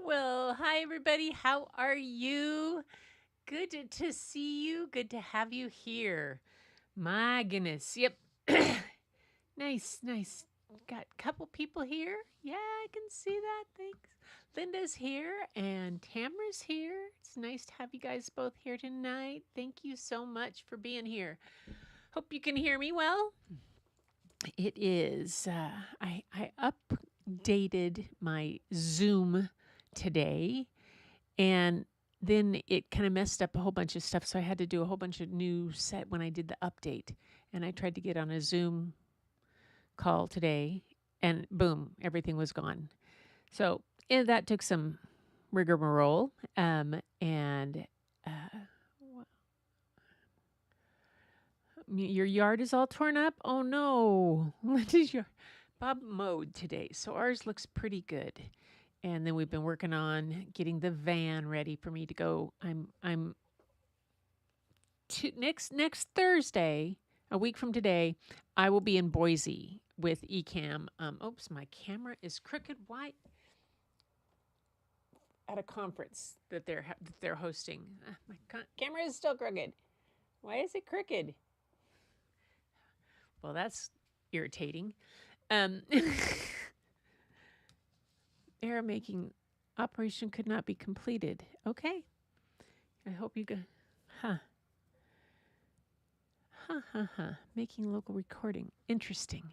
Well, hi everybody. How are you? Good to see you. Good to have you here. My goodness. Yep. Nice, nice. Got a couple people here. Yeah, I can see that. Thanks. Linda's here and Tamara's here. It's nice to have you guys both here tonight. Thank you so much for being here. Hope you can hear me well. It is. I updated my Zoom today, and then it kind of messed up a whole bunch of stuff. So I had to do a whole bunch of new set when I did the update. And I tried to get on a Zoom call today, and boom, everything was gone. So that took some rigmarole. And your yard is all torn up. Oh no! What is your Bob mowed today? So ours looks pretty good. And then we've been working on getting the van ready for me to go. I'm next Thursday, a week from today, I will be in Boise with Ecamm. Oops, my camera is crooked. Why? At a conference that they're hosting. My camera is still crooked. Why is it crooked? Well, that's irritating. Error making operation could not be completed. Okay. I hope you go. Huh. Making local recording. Interesting.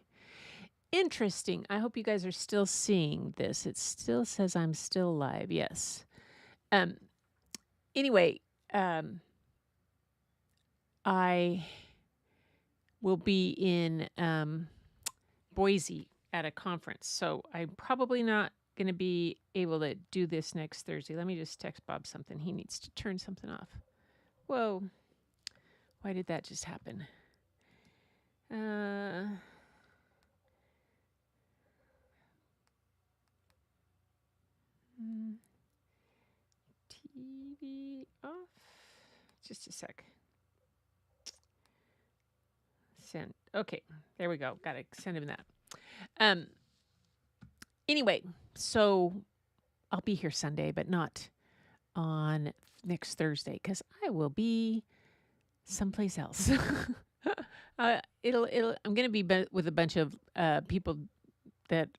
Interesting. I hope you guys are still seeing this. It still says I'm still live. Yes. Anyway, I will be in Boise at a conference, so I'm probably not going to be able to do this next Thursday. Let me just text Bob something. He needs to turn something off. Whoa. Why did that just happen? TV off. Just a sec. Send. Okay, there we go. Got to send him that. Anyway, so I'll be here Sunday, but not on next Thursday because I will be someplace else. I'm going to be with a bunch of people that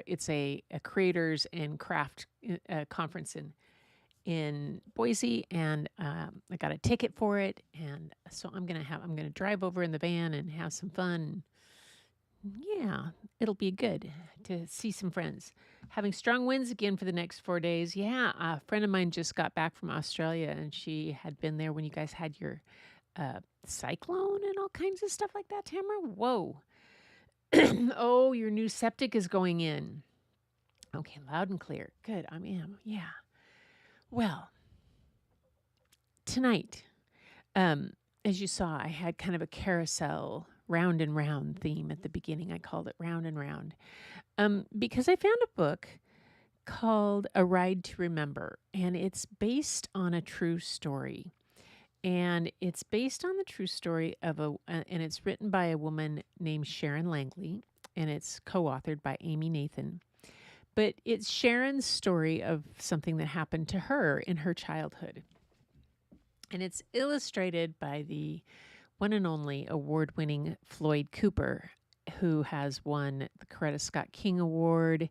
it's a creators and craft conference in Boise, and I got a ticket for it, and so I'm gonna drive over in the van and have some fun. Yeah, it'll be good to see some friends. Having strong winds again for the next 4 days. Yeah, a friend of mine just got back from Australia, and she had been there when you guys had your cyclone and all kinds of stuff like that, Tamara. Whoa. Oh, your new septic is going in. Okay, loud and clear. Good. Yeah. Well, tonight, as you saw, I had kind of a carousel, round and round theme at the beginning. I called it Round and Round because I found a book called A Ride to Remember, and it's based on a true story. And it's based on the true story of and it's written by a woman named Sharon Langley, and it's co-authored by Amy Nathan. But it's Sharon's story of something that happened to her in her childhood. And it's illustrated by the one and only award-winning Floyd Cooper, who has won the Coretta Scott King Award,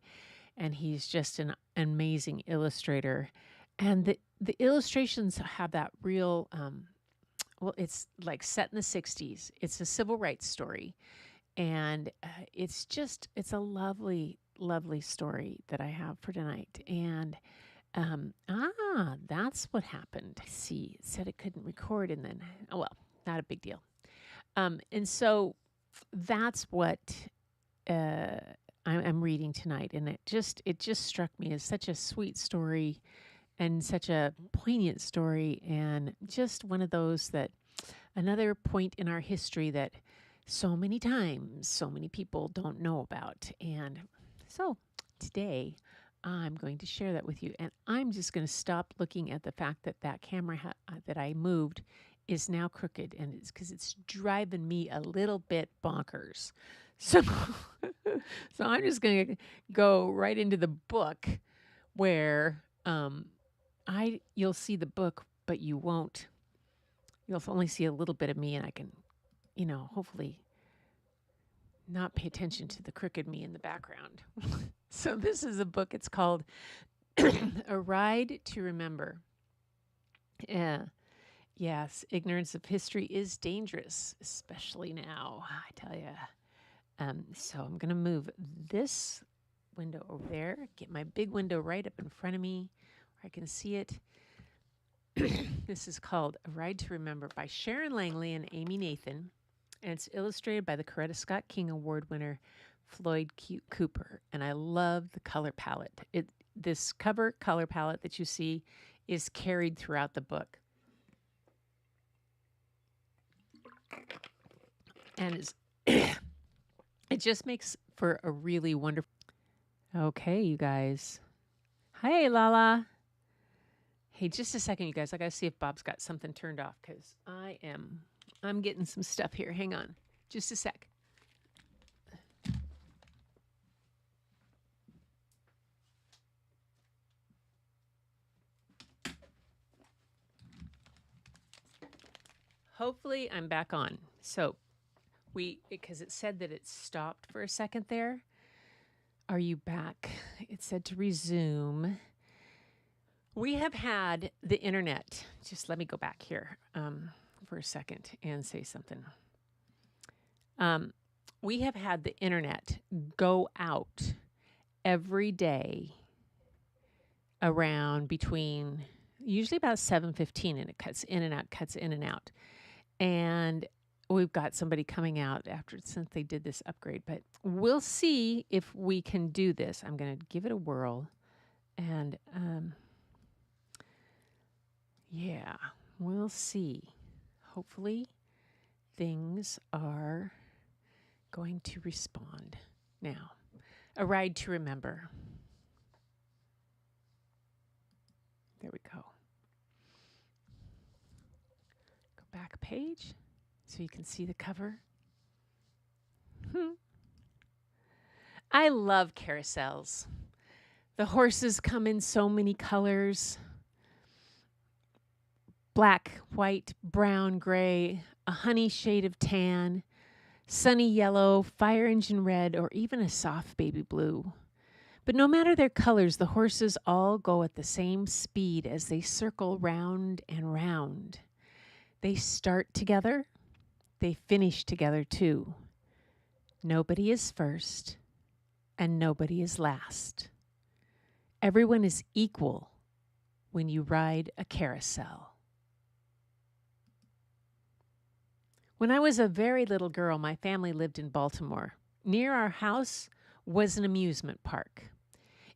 and he's just an amazing illustrator. And the illustrations have that real, well, it's like set in the 60s. It's a civil rights story. And it's a lovely, lovely story that I have for tonight. And that's what happened. I see. It said it couldn't record, and then, oh well, not a big deal. And so that's what I'm reading tonight, and it just struck me as such a sweet story, and such a poignant story, and just one of those that another point in our history that so many times so many people don't know about. And so today I'm going to share that with you, and I'm just going to stop looking at the fact that that camera that I moved is now crooked, and it's because it's driving me a little bit bonkers. So, so I'm just going to go right into the book where Um, you'll see the book, but you'll only see a little bit of me, and I can, hopefully not pay attention to the crooked me in the background. So this is a book. It's called A Ride to Remember. Yeah. Yes, ignorance of history is dangerous, especially now, I tell you. So I'm going to move this window over there, get my big window right up in front of me where I can see it. This is called A Ride to Remember by Sharon Langley and Amy Nathan, and it's illustrated by the Coretta Scott King Award winner Floyd Cooper. And I love the color palette. This cover color palette that you see is carried throughout the book. And it just makes for a really wonderful. Okay, you guys. Hi, Lala. Hey, just a second, you guys. I gotta see if Bob's got something turned off because I'm getting some stuff here. Hang on, just a sec. Hopefully, I'm back on. So, because it said that it stopped for a second there. Are you back? It said to resume. We have had the internet. Just let me go back here for a second and say something. We have had the internet go out every day around between usually about 7:15, and it cuts in and out. And we've got somebody coming out since they did this upgrade, but we'll see if we can do this. I'm going to give it a whirl, and yeah, we'll see. Hopefully things are going to respond. Now, A Ride to Remember. There we go. Go back a page so you can see the cover. I love carousels. The horses come in so many colors. Black, white, brown, gray, a honey shade of tan, sunny yellow, fire engine red, or even a soft baby blue. But no matter their colors, the horses all go at the same speed as they circle round and round. They start together. They finish together too. Nobody is first, and nobody is last. Everyone is equal when you ride a carousel. When I was a very little girl, my family lived in Baltimore. Near our house was an amusement park.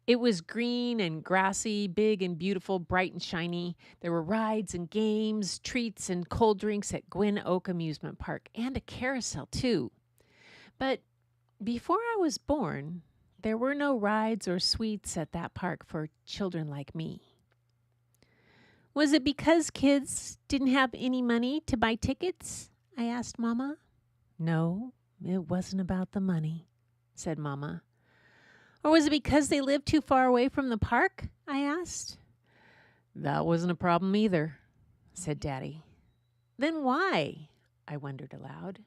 It was green and grassy, big and beautiful, bright and shiny. There were rides and games, treats and cold drinks at Gwynn Oak Amusement Park, and a carousel too. But before I was born, there were no rides or sweets at that park for children like me. Was it because kids didn't have any money to buy tickets? I asked Mama. No, it wasn't about the money, said Mama. Or was it because they lived too far away from the park? I asked. That wasn't a problem either, said Daddy. Then why? I wondered aloud.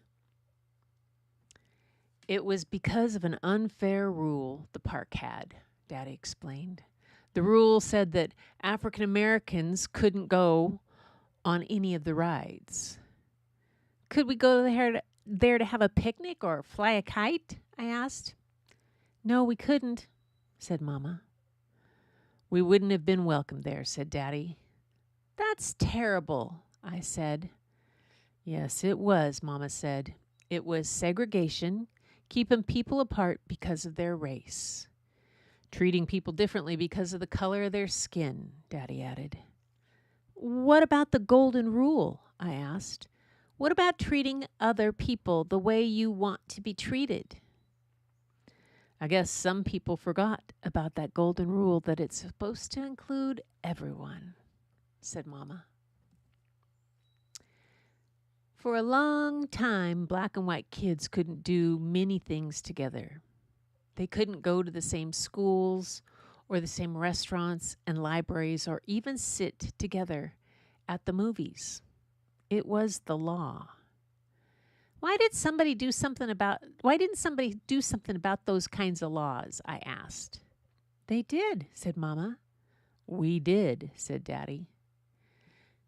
It was because of an unfair rule the park had, Daddy explained. The rule said that African Americans couldn't go on any of the rides. Could we go there to have a picnic or fly a kite? I asked. No, we couldn't, said Mama. We wouldn't have been welcome there, said Daddy. That's terrible, I said. Yes, it was, Mama said. It was segregation, keeping people apart because of their race. Treating people differently because of the color of their skin, Daddy added. What about the golden rule? I asked. What about treating other people the way you want to be treated? I guess some people forgot about that golden rule that it's supposed to include everyone, said Mama. For a long time, black and white kids couldn't do many things together. They couldn't go to the same schools or the same restaurants and libraries, or even sit together at the movies. It was the law. Why didn't somebody do something about those kinds of laws? I asked. They did, said Mama. We did, said Daddy.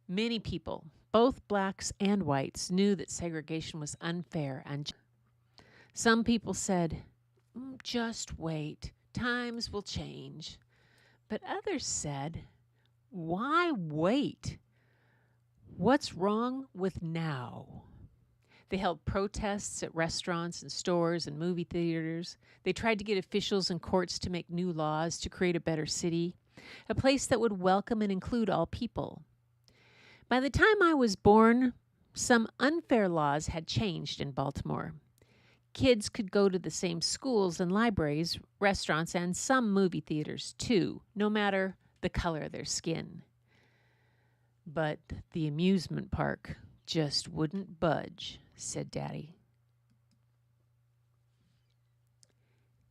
Many people, both blacks and whites, knew that segregation was unfair and just. Some people said, just wait, times will change. But others said, why wait? What's wrong with now? They held protests at restaurants and stores and movie theaters. They tried to get officials and courts to make new laws to create a better city, a place that would welcome and include all people. By the time I was born, some unfair laws had changed in Baltimore. Kids could go to the same schools and libraries, restaurants, and some movie theaters too, no matter the color of their skin. But the amusement park just wouldn't budge, said Daddy.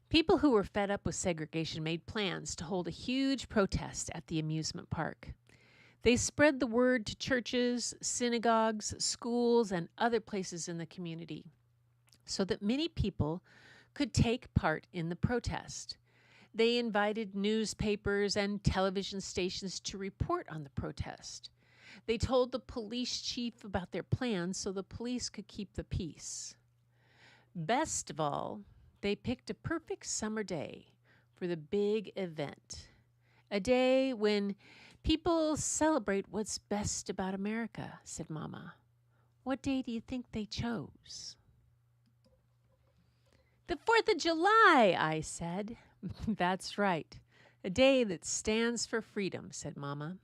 People who were fed up with segregation made plans to hold a huge protest at the amusement park. They spread the word to churches, synagogues, schools, and other places in the community so that many people could take part in the protest. They invited newspapers and television stations to report on the protest. They told the police chief about their plans so the police could keep the peace. Best of all, they picked a perfect summer day for the big event, a day when people celebrate what's best about America, said Mama. What day do you think they chose? The 4th of July, I said. That's right. A day that stands for freedom, said Mama.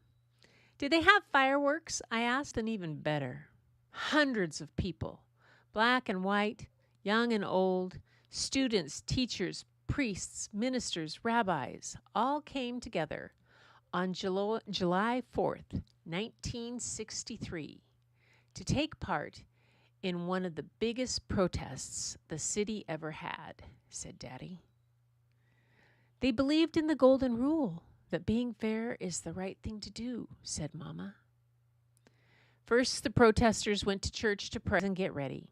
Did they have fireworks? I asked, and even better. Hundreds of people, black and white, young and old, students, teachers, priests, ministers, rabbis, all came together on July 4th, 1963, to take part in one of the biggest protests the city ever had, said Daddy. They believed in the golden rule, that being fair is the right thing to do, said Mama. First, the protesters went to church to pray and get ready.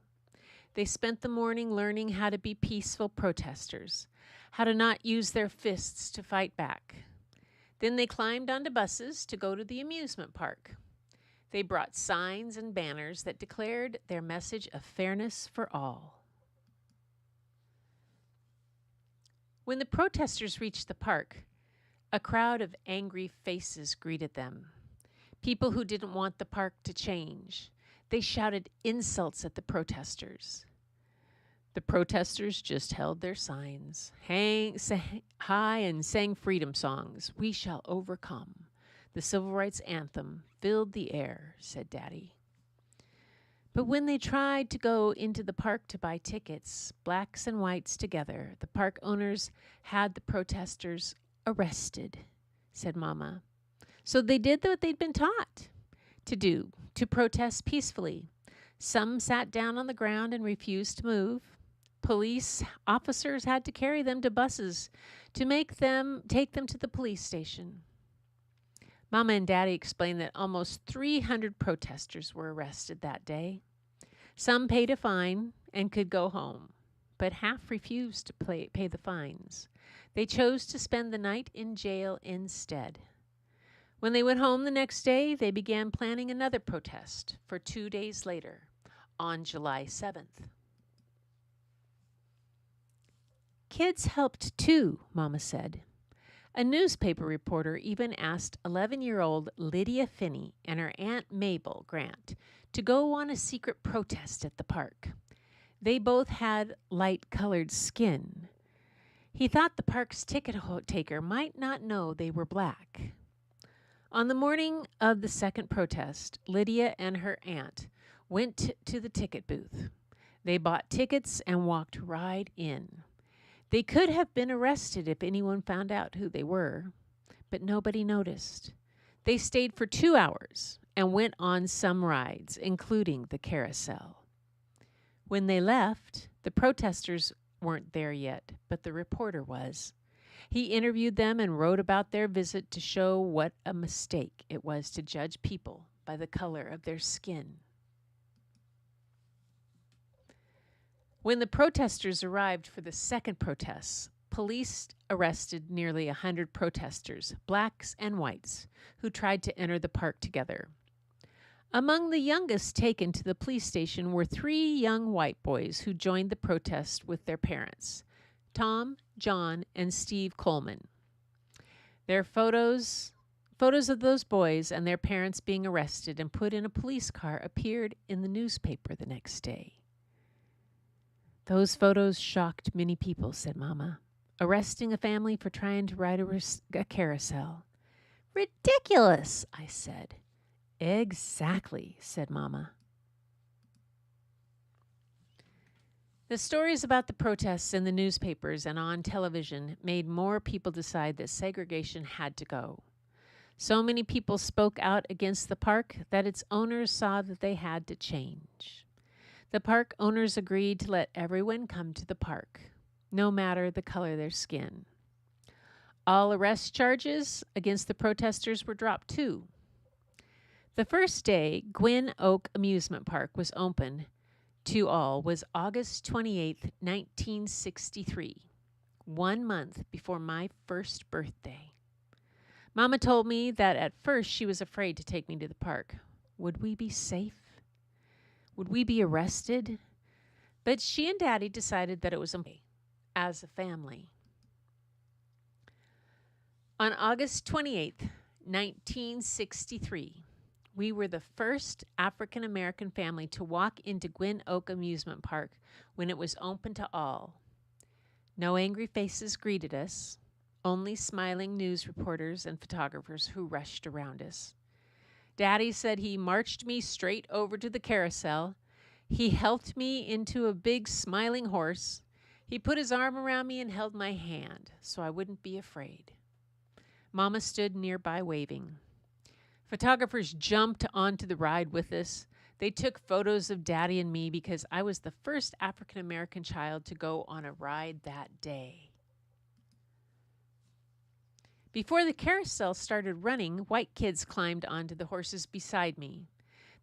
They spent the morning learning how to be peaceful protesters, how to not use their fists to fight back. Then they climbed onto buses to go to the amusement park. They brought signs and banners that declared their message of fairness for all. When the protesters reached the park, a crowd of angry faces greeted them. People who didn't want the park to change. They shouted insults at the protesters. The protesters just held their signs, sang high and sang freedom songs. We shall overcome. The civil rights anthem filled the air, said Daddy. But when they tried to go into the park to buy tickets, blacks and whites together, the park owners had the protesters arrested, said Mama. So they did what they'd been taught to do, to protest peacefully. Some sat down on the ground and refused to move. Police officers had to carry them to buses to take them to the police station. Mama and Daddy explained that almost 300 protesters were arrested that day. Some paid a fine and could go home, but half refused to pay the fines. They chose to spend the night in jail instead. When they went home the next day, they began planning another protest for 2 days later, on July 7th. Kids helped too, Mama said. A newspaper reporter even asked 11-year-old Lydia Finney and her Aunt Mabel Grant to go on a secret protest at the park. They both had light-colored skin. He thought the park's ticket taker might not know they were black. On the morning of the second protest, Lydia and her aunt went to the ticket booth. They bought tickets and walked right in. They could have been arrested if anyone found out who they were, but nobody noticed. They stayed for 2 hours and went on some rides, including the carousel. When they left, the protesters weren't there yet, but the reporter was. He interviewed them and wrote about their visit to show what a mistake it was to judge people by the color of their skin. When the protesters arrived for the second protest, police arrested nearly 100 protesters, blacks and whites, who tried to enter the park together. Among the youngest taken to the police station were 3 young white boys who joined the protest with their parents, Tom, John, and Steve Coleman. Their photos of those boys and their parents being arrested and put in a police car appeared in the newspaper the next day. Those photos shocked many people, said Mama. Arresting a family for trying to ride a carousel. Ridiculous, I said. Exactly, said Mama. The stories about the protests in the newspapers and on television made more people decide that segregation had to go. So many people spoke out against the park that its owners saw that they had to change. The park owners agreed to let everyone come to the park, no matter the color of their skin. All arrest charges against the protesters were dropped too. The first day Gwyn Oak Amusement Park was open to all was August 28, 1963, 1 month before my first birthday. Mama told me that at first she was afraid to take me to the park. Would we be safe? Would we be arrested? But she and Daddy decided that it was okay as a family. On August 28, 1963, we were the first African American family to walk into Gwyn Oak Amusement Park when it was open to all. No angry faces greeted us, only smiling news reporters and photographers who rushed around us. Daddy said he marched me straight over to the carousel. He helped me into a big smiling horse. He put his arm around me and held my hand so I wouldn't be afraid. Mama stood nearby waving. Photographers jumped onto the ride with us. They took photos of Daddy and me because I was the first African American child to go on a ride that day. Before the carousel started running, white kids climbed onto the horses beside me.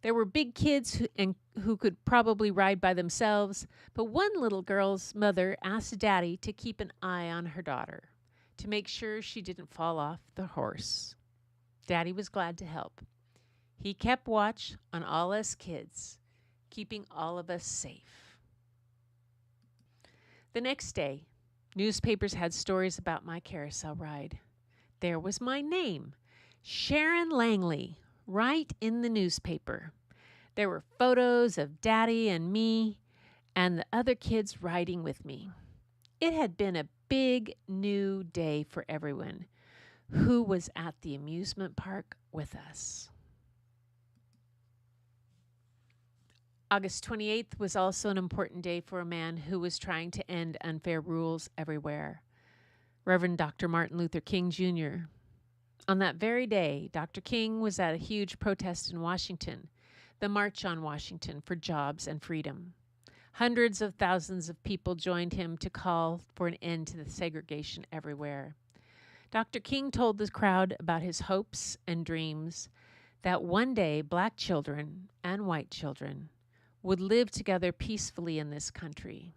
There were big kids who could probably ride by themselves, but one little girl's mother asked Daddy to keep an eye on her daughter to make sure she didn't fall off the horse. Daddy was glad to help. He kept watch on all us kids, keeping all of us safe. The next day, newspapers had stories about my carousel ride. There was my name, Sharon Langley, right in the newspaper. There were photos of Daddy and me and the other kids riding with me. It had been a big new day for everyone who was at the amusement park with us. August 28th was also an important day for a man who was trying to end unfair rules everywhere. Reverend Dr. Martin Luther King Jr. On that very day, Dr. King was at a huge protest in Washington, the March on Washington for Jobs and Freedom. Hundreds of thousands of people joined him to call for an end to the segregation everywhere. Dr. King told the crowd about his hopes and dreams that one day black children and white children would live together peacefully in this country,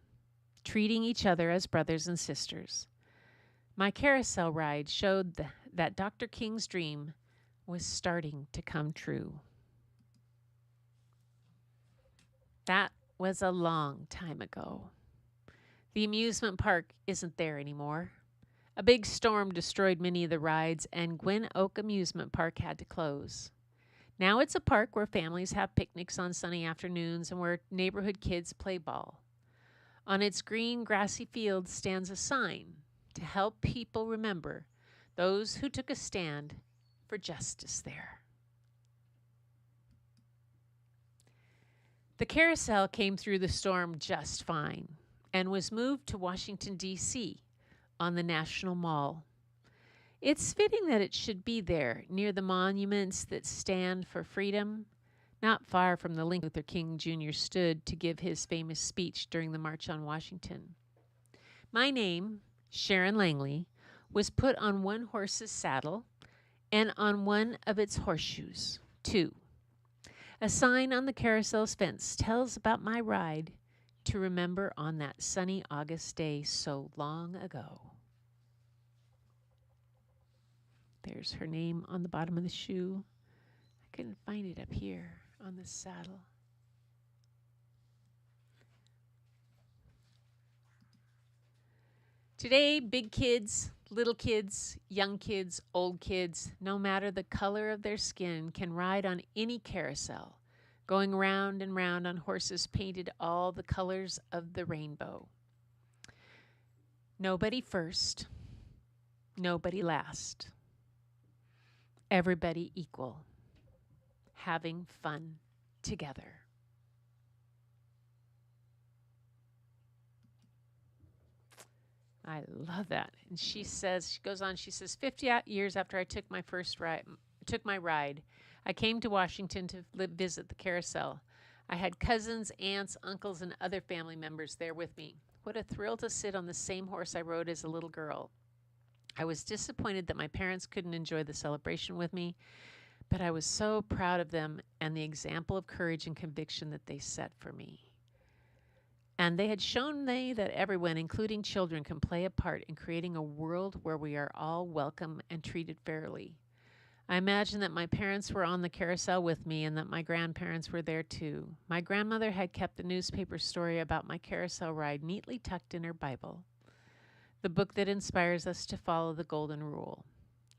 treating each other as brothers and sisters. My carousel ride showed that Dr. King's dream was starting to come true. That was a long time ago. The amusement park isn't there anymore. A big storm destroyed many of the rides, and Gwyn Oak Amusement Park had to close. Now it's a park where families have picnics on sunny afternoons and where neighborhood kids play ball. On its green, grassy field stands a sign to help people remember those who took a stand for justice there. The carousel came through the storm just fine and was moved to Washington, D.C. on the National Mall. It's fitting that it should be there, near the monuments that stand for freedom, not far from the Lincoln Luther King Jr. stood to give his famous speech during the March on Washington. My name, Sharon Langley, was put on one horse's saddle and on one of its horseshoes. 2. A sign on the carousel's fence tells about my ride to remember on that sunny August day so long ago. There's her name on the bottom of the shoe. I couldn't find it up here on the saddle. Today, big kids, little kids, young kids, old kids, no matter the color of their skin, can ride on any carousel, going round and round on horses painted all the colors of the rainbow. Nobody first, nobody last. Everybody equal, having fun together. I love that. And she goes on, she says, 50 years after I took my ride, I came to Washington to visit the carousel. I had cousins, aunts, uncles, and other family members there with me. What a thrill to sit on the same horse I rode as a little girl. I was disappointed that my parents couldn't enjoy the celebration with me, but I was so proud of them and the example of courage and conviction that they set for me. And they had shown me that everyone, including children, can play a part in creating a world where we are all welcome and treated fairly. I imagine that my parents were on the carousel with me and that my grandparents were there too. My grandmother had kept the newspaper story about my carousel ride neatly tucked in her Bible, the book that inspires us to follow the golden rule.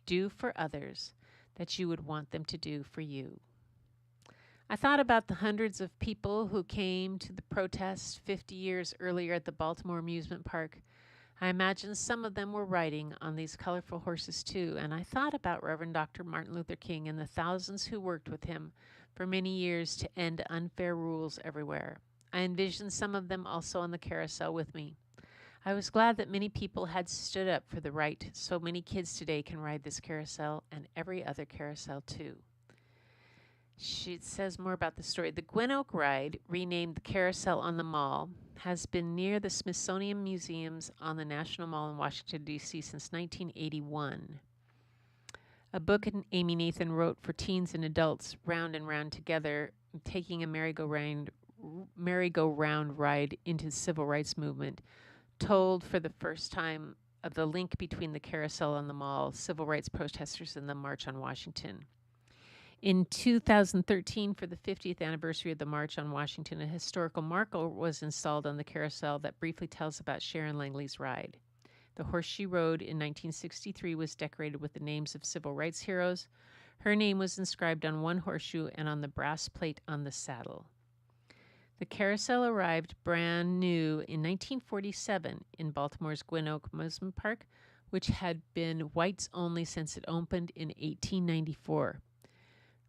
Do for others that you would want them to do for you. I thought about the hundreds of people who came to the protest 50 years earlier at the Baltimore amusement park. I imagine some of them were riding on these colorful horses too, and I thought about Reverend Dr. Martin Luther King and the thousands who worked with him for many years to end unfair rules everywhere. I envisioned some of them also on the carousel with me. I was glad that many people had stood up for the right so many kids today can ride this carousel and every other carousel too. She says more about the story. The Gwen Oak ride, renamed the Carousel on the Mall, has been near the Smithsonian Museums on the National Mall in Washington, D.C. since 1981. A book Amy Nathan wrote for teens and adults, Round and Round Together, taking a merry-go-round ride into the civil rights movement, told for the first time of the link between the carousel on the mall, civil rights protesters, and the March on Washington. In 2013, for the 50th anniversary of the March on Washington, a historical marker was installed on the carousel that briefly tells about Sharon Langley's ride. The horse she rode in 1963 was decorated with the names of civil rights heroes. Her name was inscribed on one horseshoe and on the brass plate on the saddle. The carousel arrived brand new in 1947 in Baltimore's Gwen Oak Amusement Park, which had been whites only since it opened in 1894.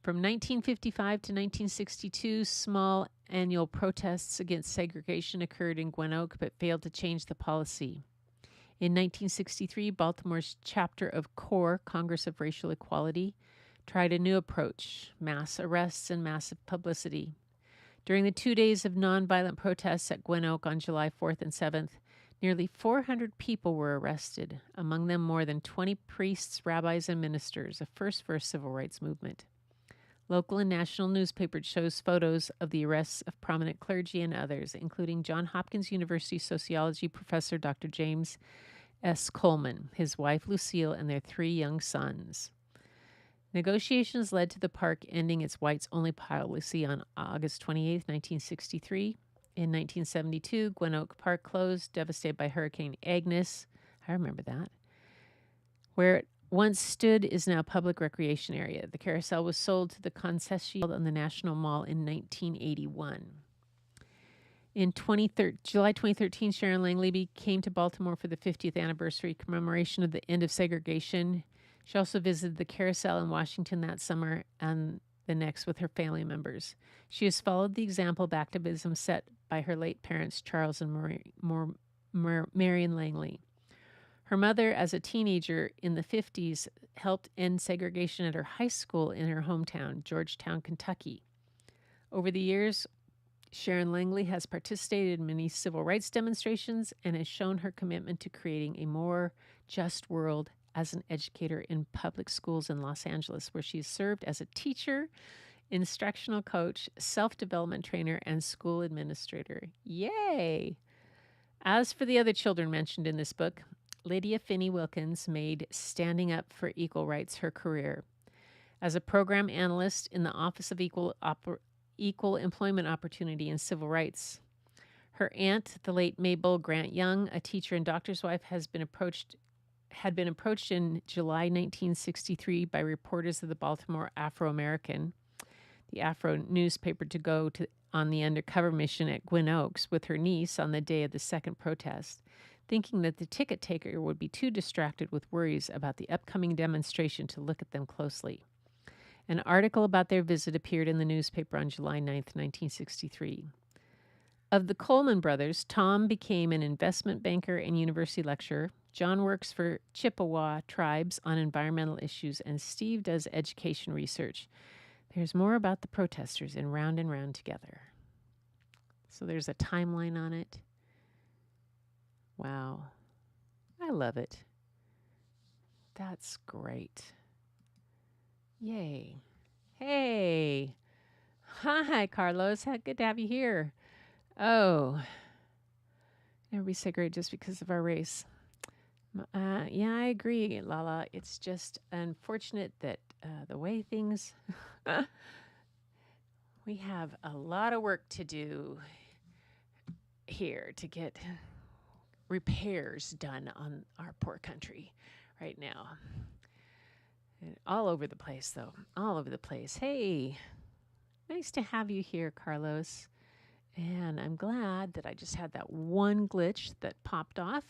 From 1955 to 1962, small annual protests against segregation occurred in Gwen Oak but failed to change the policy. In 1963, Baltimore's chapter of CORE, Congress of Racial Equality, tried a new approach: mass arrests and massive publicity. During the 2 days of nonviolent protests at Gwen Oak on July 4th and 7th, nearly 400 people were arrested, among them more than 20 priests, rabbis, and ministers, a first for a civil rights movement. Local and national newspapers shows photos of the arrests of prominent clergy and others, including Johns Hopkins University sociology professor Dr. James S. Coleman, his wife Lucille, and their 3 young sons. Negotiations led to the park ending its whites-only policy on August 28, 1963. In 1972, Gwen Oak Park closed, devastated by Hurricane Agnes. I remember that. Where it once stood is now a public recreation area. The carousel was sold to the concession on the National Mall in 1981. In July 2013, Sharon Langley came to Baltimore for the 50th anniversary commemoration of the end of segregation. She also visited the carousel in Washington that summer and the next with her family members. She has followed the example of activism set by her late parents, Charles and Marion Langley. Her mother, as a teenager in the 50s, helped end segregation at her high school in her hometown, Georgetown, Kentucky. Over the years, Sharon Langley has participated in many civil rights demonstrations and has shown her commitment to creating a more just world as an educator in public schools in Los Angeles, where she's served as a teacher, instructional coach, self-development trainer, and school administrator. Yay! As for the other children mentioned in this book, Lydia Finney Wilkins made standing up for equal rights her career. As a program analyst in the Office of Equal Employment Opportunity and Civil Rights, her aunt, the late Mabel Grant Young, a teacher and doctor's wife, had been approached in July 1963 by reporters of the Baltimore Afro-American, the Afro newspaper, to go on the undercover mission at Gwynn Oaks with her niece on the day of the second protest, thinking that the ticket taker would be too distracted with worries about the upcoming demonstration to look at them closely. An article about their visit appeared in the newspaper on July 9, 1963. Of the Coleman brothers, Tom became an investment banker and university lecturer. John works for Chippewa tribes on environmental issues, and Steve does education research. There's more about the protesters in Round and Round Together. So there's a timeline on it. Wow. I love it. That's great. Yay. Hey. Hi, Carlos. Good to have you here. Oh. Never be so great just because of our race. Yeah, I agree, Lala. It's just unfortunate that the way things... we have a lot of work to do here to get repairs done on our poor country right now. And all over the place, though. All over the place. Hey, nice to have you here, Carlos. And I'm glad that I just had that one glitch that popped off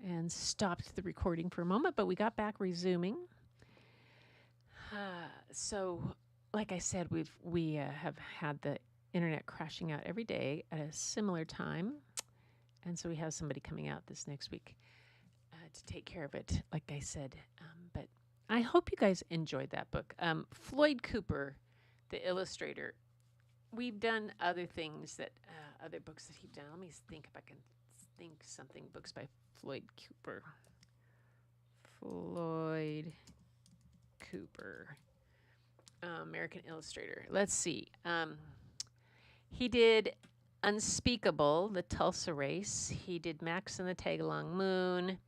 and stopped the recording for a moment, but we got back resuming. So, like I said, we have had the internet crashing out every day at a similar time, and so we have somebody coming out this next week to take care of it, like I said. But I hope you guys enjoyed that book. Floyd Cooper, the illustrator. We've done other things that other books that he's done. Let me think if I can think something. Books by Floyd Cooper. Floyd Cooper, American illustrator. Let's see. He did Unspeakable, The Tulsa Race. He did Max and the Tagalong Moon.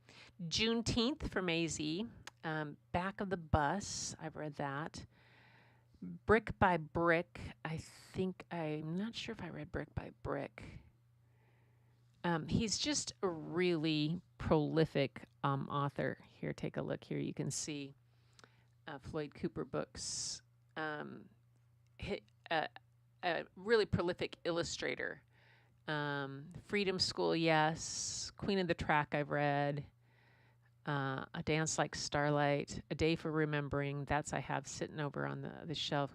Juneteenth from AZ. Back of the Bus. I've read that. Brick by Brick. I'm not sure if I read Brick by Brick. He's just a really prolific author. Here, take a look here. You can see Floyd Cooper books. A really prolific illustrator. Freedom School, yes. Queen of the Track, I've read. A Dance Like Starlight. A Day for Remembering. That's I have sitting over on the shelf.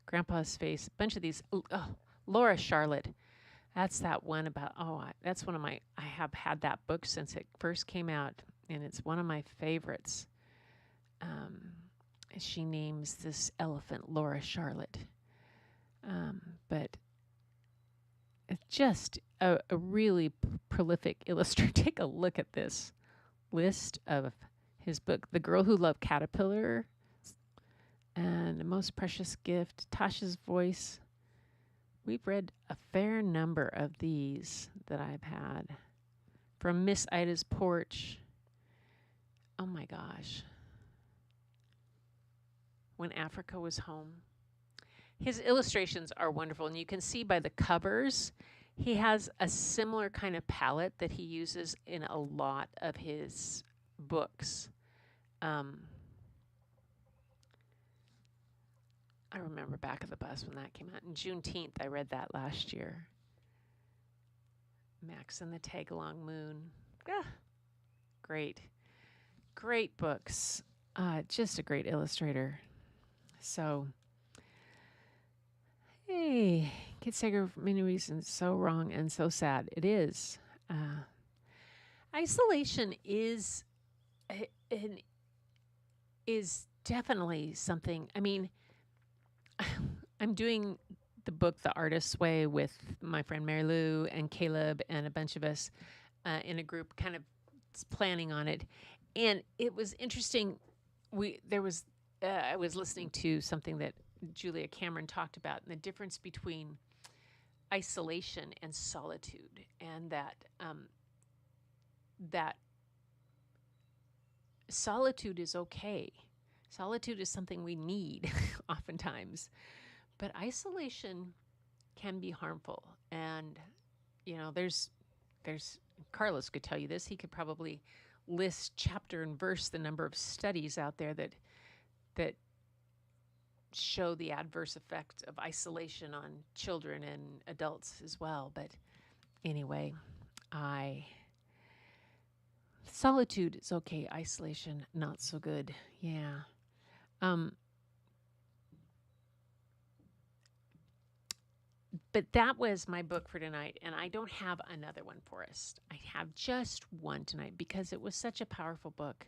Grandpa's Face. A bunch of these. Laura Charlotte. That's that one about, that's one of I have had that book since it first came out, and it's one of my favorites. She names this elephant Laura Charlotte. But it's just a really prolific illustrator. Take a look at this list of his book. The Girl Who Loved Caterpillar, and The Most Precious Gift, Tasha's Voice. We've read a fair number of these that I've had. From Miss Ida's Porch. Oh my gosh. When Africa Was Home. His illustrations are wonderful, and you can see by the covers, he has a similar kind of palette that he uses in a lot of his books. I remember Back of the Bus when that came out. And Juneteenth, I read that last year. Max and the Tagalong Moon. Great. Great books. Just a great illustrator. So, hey, Kids Sager for many reasons so wrong and so sad. It is. Isolation is definitely something. I mean, I'm doing the book The Artist's Way with my friend Mary Lou and Caleb and a bunch of us in a group kind of planning on it. And it was interesting. I was listening to something that Julia Cameron talked about, and the difference between isolation and solitude, and that solitude is okay. Solitude is something we need oftentimes, but isolation can be harmful. And there's Carlos could tell you this. He could probably list chapter and verse the number of studies out there that show the adverse effects of isolation on children and adults as well. But anyway, solitude is okay, isolation not so good. Yeah. But that was my book for tonight, and I don't have another one for us. I have just one tonight because it was such a powerful book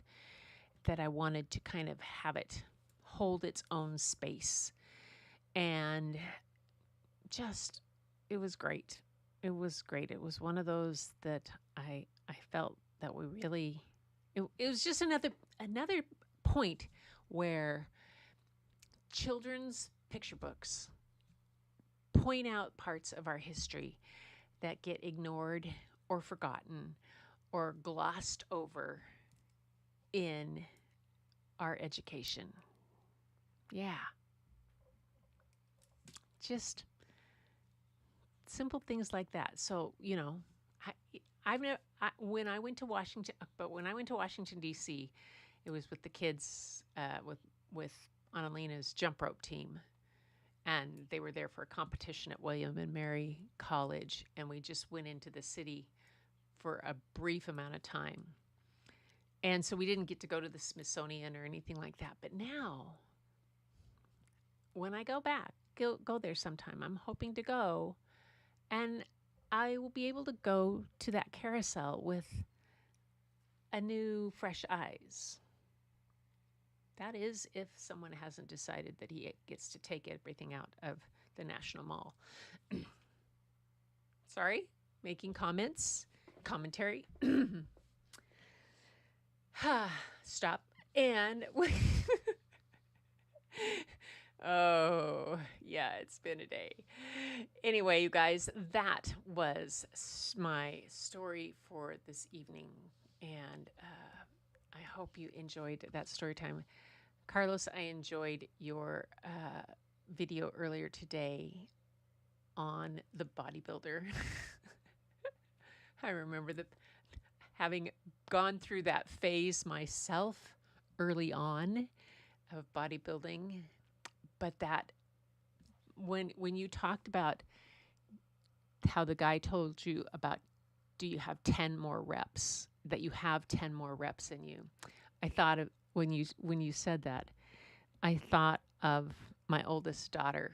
that I wanted to kind of have it hold its own space. And just, it was great. It was great. It was one of those that I felt that we really, it was just another point where children's picture books point out parts of our history that get ignored or forgotten or glossed over in our education. Yeah. Just simple things like that. So, when I went to Washington D.C., it was with the kids, with Annalina's jump rope team, and they were there for a competition at William and Mary College, and we just went into the city for a brief amount of time, and so we didn't get to go to the Smithsonian or anything like that. But now, when I go back, go there sometime. I'm hoping to go, and I will be able to go to that carousel with a new, fresh eyes. That is, if someone hasn't decided that he gets to take everything out of the National Mall. Sorry, making commentary. Stop. And oh, yeah, it's been a day. Anyway, you guys, that was my story for this evening. And I hope you enjoyed that story time. Carlos, I enjoyed your video earlier today on the bodybuilder. I remember having gone through that phase myself early on of bodybuilding, but that when you talked about how the guy told you about, do you have 10 more reps, that you have 10 more reps in you, I thought of when you said that, I thought of my oldest daughter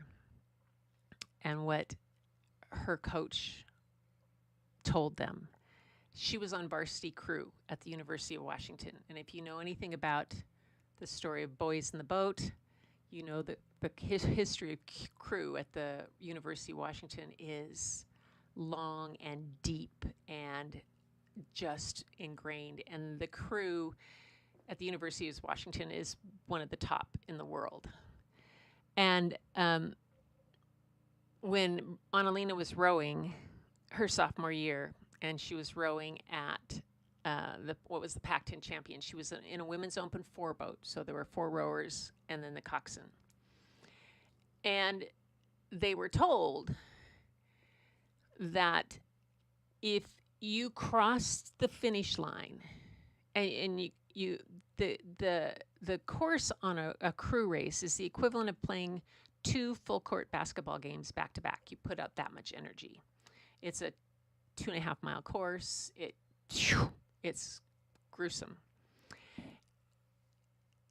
and what her coach told them. She was on varsity crew at the University of Washington. And if you know anything about the story of Boys in the Boat, you know that the history of crew at the University of Washington is long and deep and just ingrained. And the crew at the University of Washington is one of the top in the world. And when Annalina was rowing her sophomore year, and she was rowing at what was the Pac-10 champion, she was in a women's open 4 boat. So there were 4 rowers and then the coxswain. And they were told that if you crossed the finish line and the course on a crew race is the equivalent of playing 2 full court basketball games back to back. You put out that much energy. It's a 2.5 mile course. It's gruesome.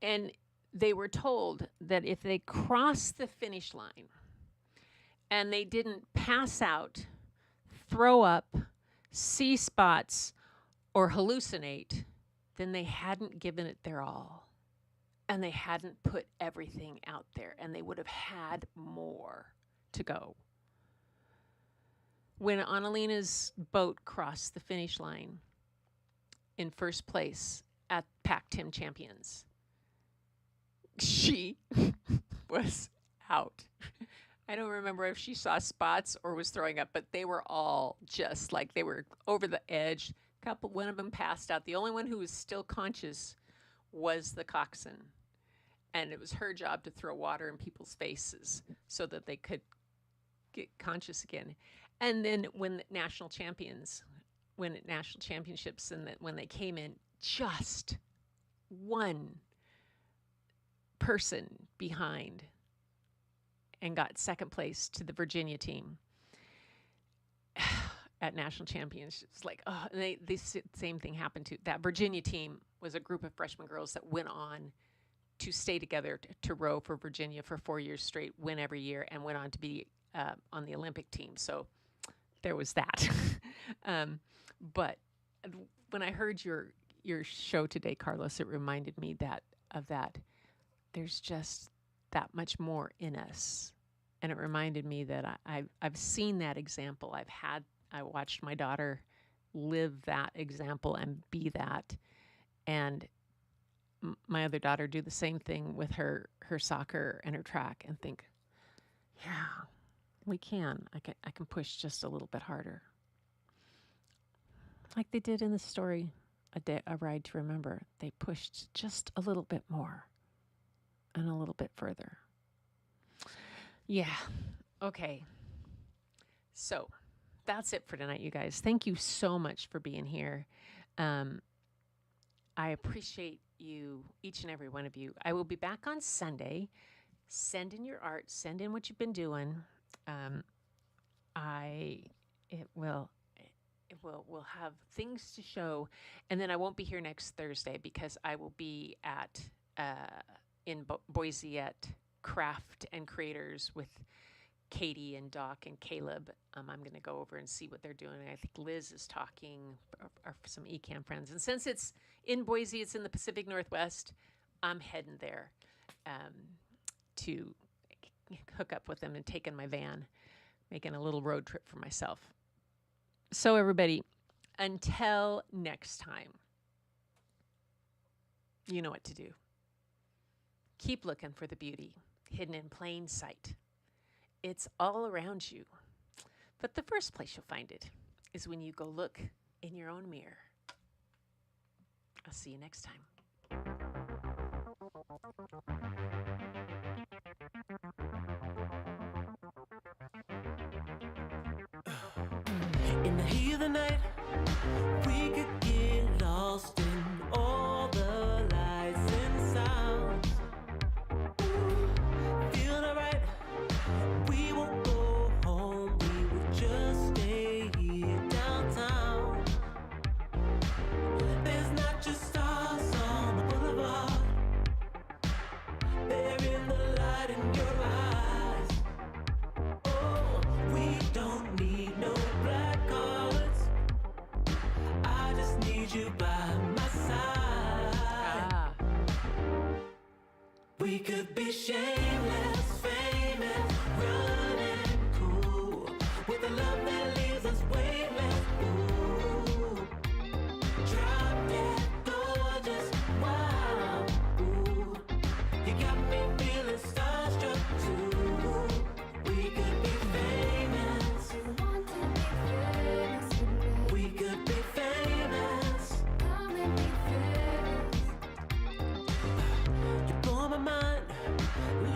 And they were told that if they crossed the finish line and they didn't pass out, throw up, see spots, or hallucinate, then they hadn't given it their all. And they hadn't put everything out there, and they would have had more to go. When Annalina's boat crossed the finish line in first place at Pac-10 Champions. She was out. I don't remember if she saw spots or was throwing up, but they were all just like they were over the edge. One of them passed out. The only one who was still conscious was the coxswain, and it was her job to throw water in people's faces so that they could get conscious again. And then when the national championships, and when they came in, just one person behind and got second place to the Virginia team at national championships. Like, oh, and the same thing happened to that Virginia team. Was a group of freshman girls that went on to stay together to row for Virginia for 4 years straight, win every year, and went on to be on the Olympic team. So there was that. But when I heard your show today, Carlos, it reminded me of that. There's just that much more in us. And it reminded me that I've seen that example. I watched my daughter live that example and be that. And my other daughter do the same thing with her soccer and her track, and think, yeah, we can. I can push just a little bit harder. Like they did in the story, A Ride to Remember. They pushed just a little bit more and a little bit further. Yeah. Okay. So that's it for tonight, you guys. Thank you so much for being here. I appreciate you, each and every one of you. I will be back on Sunday. Send in your art. Send in what you've been doing. We'll have things to show, and then I won't be here next Thursday because I will be in Boise at Craft and Creators with Katie and Doc and Caleb. I'm going to go over and see what they're doing. I think Liz is talking, or some eCam friends. And since it's in Boise, it's in the Pacific Northwest, I'm heading there to hook up with them and take in my van, making a little road trip for myself. So everybody, until next time, you know what to do. Keep looking for the beauty hidden in plain sight. It's all around you. But the first place you'll find it is when you go look in your own mirror. I'll see you next time. In the heat of the night, we could get lost in all the lights and sounds. Feel alright, we won't go home, we will just stay here downtown. There's not just stars on the boulevard, they're in the light in your eyes. Oh, we don't need no black cards, I just need you by my side. We could be shameless, famous, running cool, with a love that leaves us weightless. Ooh, drop dead gorgeous, wow. Ooh, you got me feeling starstruck too. We could be famous, we could be famous. You blow my mind,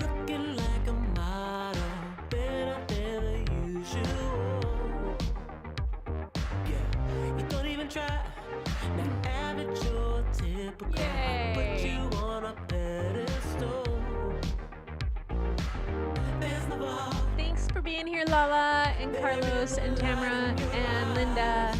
looking like a model, better than the usual. Yeah, you don't even try, not average or typical. Yay. Put you on a pedestal. There's no bar. Thanks for being here, Lala and Carlos and Tamara and Linda.